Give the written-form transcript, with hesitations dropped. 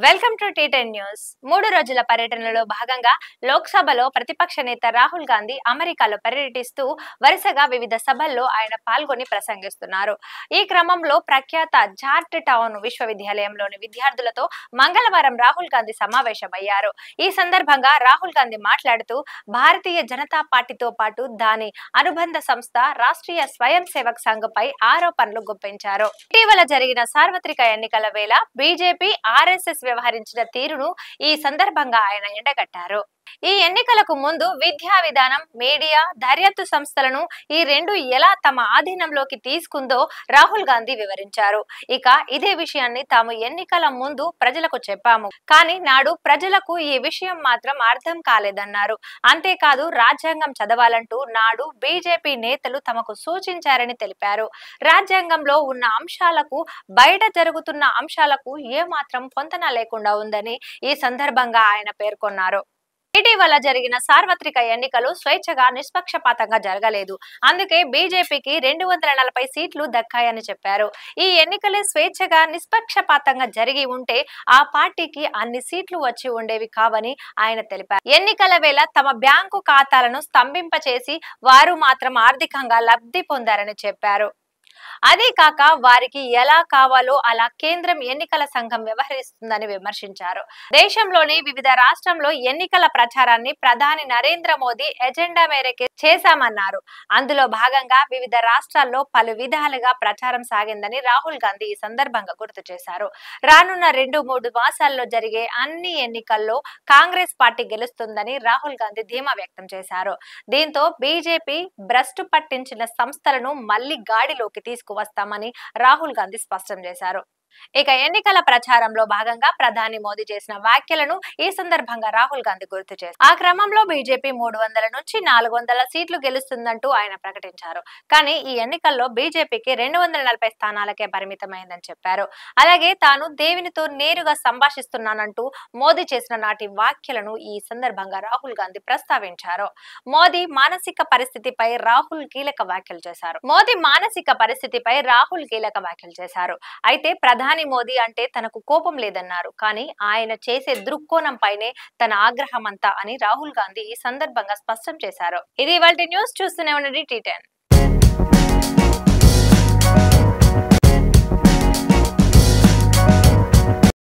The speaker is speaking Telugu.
Welcome to టీ10 news. 3 రోజుల పర్యటనలో భాగంగా లోక్సభలో ప్రతిపక్ష నేత రాహుల్ గాంధీ అమెరికాలో పర్యటిస్తూ వరుసగా వివిధ సభల్లో ఆయన పాల్గొని ప్రసంగిస్తున్నారు. ఈ క్రమంలో ప్రఖ్యాత జార్జ్ టౌన్ విశ్వవిద్యాలయంలోని విద్యార్థులతో మంగళవారం రాహుల్ గాంధీ సమావేశమయ్యారు. ఈ సందర్భంగా రాహుల్ గాంధీ మాట్లాడుతూ భారతీయ జనతా పార్టీతో పాటు దాని అనుబంధ సంస్థ రాష్ట్రీయ స్వయం సేవక్ సంఘ్ పై ఆరోపణలు గుప్పించారు. ఇటీవల జరిగిన సార్వత్రిక ఎన్నికల వేళ బీజేపీ, ఆర్ఎస్ఎస్ వ్యవహరించిన తీరును ఈ సందర్భంగా ఆయన ఎండగట్టారు. ఈ ఎన్నికలకు ముందు విద్యా విధానం, మీడియా, దర్యాప్తు సంస్థలను ఈ రెండు ఎలా తమ ఆధీనంలోకి తీసుకుందో రాహుల్ గాంధీ వివరించారు. ఇక ఇదే విషయాన్ని తాము ఎన్నికల ముందు ప్రజలకు చెప్పాము, కానీ నాడు ప్రజలకు ఈ విషయం మాత్రం అర్థం కాలేదన్నారు. అంతేకాదు రాజ్యాంగం చదవాలంటూ నాడు బీజేపీ నేతలు తమకు సూచించారని తెలిపారు. రాజ్యాంగంలో ఉన్న అంశాలకు బయట జరుగుతున్న అంశాలకు ఏమాత్రం పొంతన లేకుండా ఉందని ఈ సందర్భంగా ఆయన పేర్కొన్నారు. ఇటీవల జరిగిన సార్వత్రిక ఎన్నికలు స్వేచ్ఛగా, నిష్పక్షపాతంగా జరగలేదు. అందుకే బీజేపీకి 240 సీట్లు దక్కాయని చెప్పారు. ఈ ఎన్నికలే స్వేచ్ఛగా, నిష్పక్షపాతంగా జరిగి ఉంటే ఆ పార్టీకి అన్ని సీట్లు వచ్చి ఉండేవి కావని ఆయన తెలిపారు. ఎన్నికల వేళ తమ బ్యాంకు ఖాతాలను స్తంభింపచేసి వారు మాత్రం ఆర్థికంగా లబ్ధి పొందారని చెప్పారు. అదే కాక వారికి ఎలా కావాలో అలా కేంద్రం ఎన్నికల సంఘం వ్యవహరిస్తుందని విమర్శించారు. దేశంలోని వివిధ రాష్ట్రంలో ఎన్నికల ప్రచారాన్ని ప్రధాని నరేంద్ర మోదీ ఎజెండా మేరకే చేశామన్నారు. అందులో భాగంగా వివిధ రాష్ట్రాల్లో పలు విధాలుగా ప్రచారం సాగిందని రాహుల్ గాంధీ ఈ సందర్భంగా గుర్తు చేశారు. రానున్న 2-3 మాసాల్లో జరిగే అన్ని ఎన్నికల్లో కాంగ్రెస్ పార్టీ గెలుస్తుందని రాహుల్ గాంధీ ధీమా వ్యక్తం చేశారు. దీంతో బీజేపీ భ్రష్టు పట్టించిన సంస్థలను మళ్లీ గాడిలోకి తీసుకువస్తామని రాహుల్ గాంధీ స్పష్టం చేశారు. ఇక ఎన్నికల ప్రచారంలో భాగంగా ప్రధాని మోదీ చేసిన వ్యాఖ్యలను ఈ సందర్భంగా రాహుల్ గాంధీ గుర్తు చేశారు. ఆ క్రమంలో బీజేపీ 300 నుంచి 400 సీట్లు గెలుస్తుందంటూ ఆయన ప్రకటించారు. కానీ ఈ ఎన్నికల్లో బీజేపీకి 240 స్థానాలకే పరిమితమైందని చెప్పారు. అలాగే తాను దేవునితో నేరుగా సంభాషిస్తున్నానంటూ మోదీ చేసిన నాటి వ్యాఖ్యలను ఈ సందర్భంగా రాహుల్ గాంధీ ప్రస్తావించారు. మోదీ మానసిక పరిస్థితిపై రాహుల్ కీలక వ్యాఖ్యలు చేశారు. అయితే ప్రధాని మోదీ అంటే తనకు కోపం లేదన్నారు. కానీ ఆయన చేసే దృక్కోణంపైనే తన ఆగ్రహం అంతా అని రాహుల్ గాంధీ ఈ సందర్భంగా స్పష్టం చేశారు. ఇది ఇవాల్టి న్యూస్. చూస్తూనే ఉండండి టీ10.